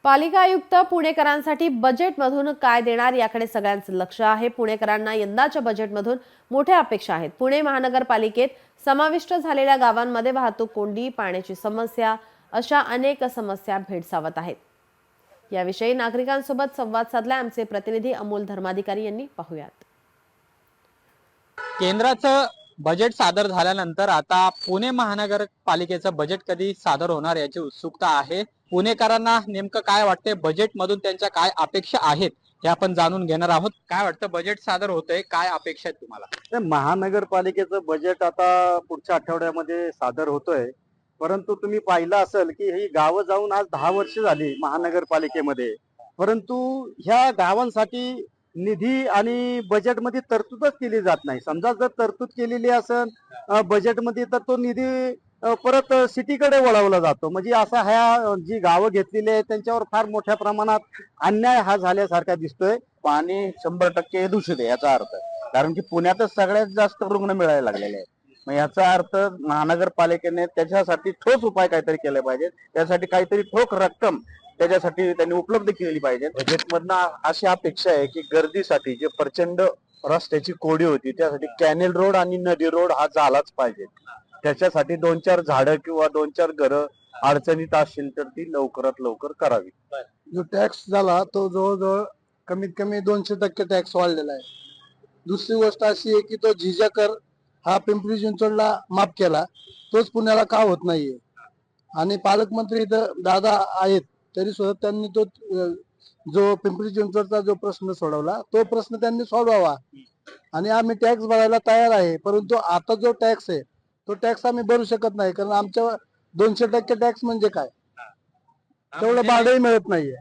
पालिका आयुक्त पुणेकरांसाठी बजेटमधून काय देणार याकडे सगळ्यांचं लक्ष आहे। पुणेकरांना यंदाच्या बजेटमधून मोठ्या अपेक्षा आहेत। पुणे महानगरपालिकेत समाविष्ट झालेल्या गावांमध्ये वाहतूक कोंडी, पाण्याची समस्या अशा अनेक समस्या भेडसावत आहेत। याविषयी नागरिकांसोबत संवाद साधला आमचे प्रतिनिधी अमोल धर्माधिकारी यांनी। पाहूयात। केंद्राचं बजेट सादर झाल्यानंतर आता पुणे महानगरपालिकेचं बजेट कधी सादर होणार याची उत्सुकता आहे। पुणेकरांना नेमकं काय वाटतंय, बजेट मधून त्यांच्या काय अपेक्षा आहेत हे आपण जाणून घेणार आहोत। काय वाटतं, बजेट सादर होतंय, काय अपेक्षा आहेत तुम्हाला? महानगरपालिकेचं बजेट आता पुढच्या आठवड्यामध्ये सादर होतोय, परंतु तुम्ही पाहिलं असेल की ही गावं जाऊन आज 10 वर्ष झाली महानगरपालिकेमध्ये, परंतु ह्या गावांसाठी निधी आणि बजेटमध्ये तरतूदच केली जात नाही। समजा जर तरतूद केलेली असेल बजेटमध्ये तर तो निधी परत सिटीकडे वळवला जातो। म्हणजे असा ह्या जी गावं घेतलेली आहेत त्यांच्यावर फार मोठ्या प्रमाणात अन्याय हा झाल्यासारखा दिसतोय। पाणी 100% दूषित आहे याचा अर्थ, कारण की पुण्यातच सगळ्यात जास्त रुग्ण मिळायला लागलेले आहेत। मग याचा अर्थ महानगरपालिकेने त्याच्यासाठी ठोस उपाय काहीतरी केले पाहिजे, त्यासाठी काहीतरी ठोस रक्कम त्याच्यासाठी त्यांनी उपलब्ध केली पाहिजे। बजेटमधनं अशी अपेक्षा आहे की गर्दीसाठी जे प्रचंड रस्त्याची कोडी होती त्यासाठी कॅनेल रोड आणि नदी रोड हा झालाच पाहिजे। त्याच्यासाठी 2-4 झाडं किंवा 2-4 घरं अडचणीत असतील तर ती लवकरात लवकर करावी। जो टॅक्स झाला तो जवळजवळ कमीत कमी 200% टॅक्स वाढलेला आहे। दुसरी गोष्ट अशी आहे की तो झिजा कर हा पिंपरी चिंचवडला माफ केला, तोच पुण्याला का होत नाहीये। आणि पालकमंत्री इथं दादा आहेत तरी सुद्धा त्यांनी तो जो पिंपरी चिंचवडचा जो प्रश्न सोडवला तो प्रश्न त्यांनी सोडवावा। आणि आम्ही टॅक्स भरायला तयार आहे, परंतु आता जो टॅक्स आहे तो टॅक्स आम्ही भरू शकत नाही, कारण आमच्या 200% टॅक्स म्हणजे काय, तेवढं भाडंही मिळत नाहीये।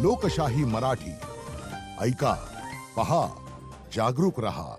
लोकशाही मराठी ऐका, पहा, जागरूक रहा।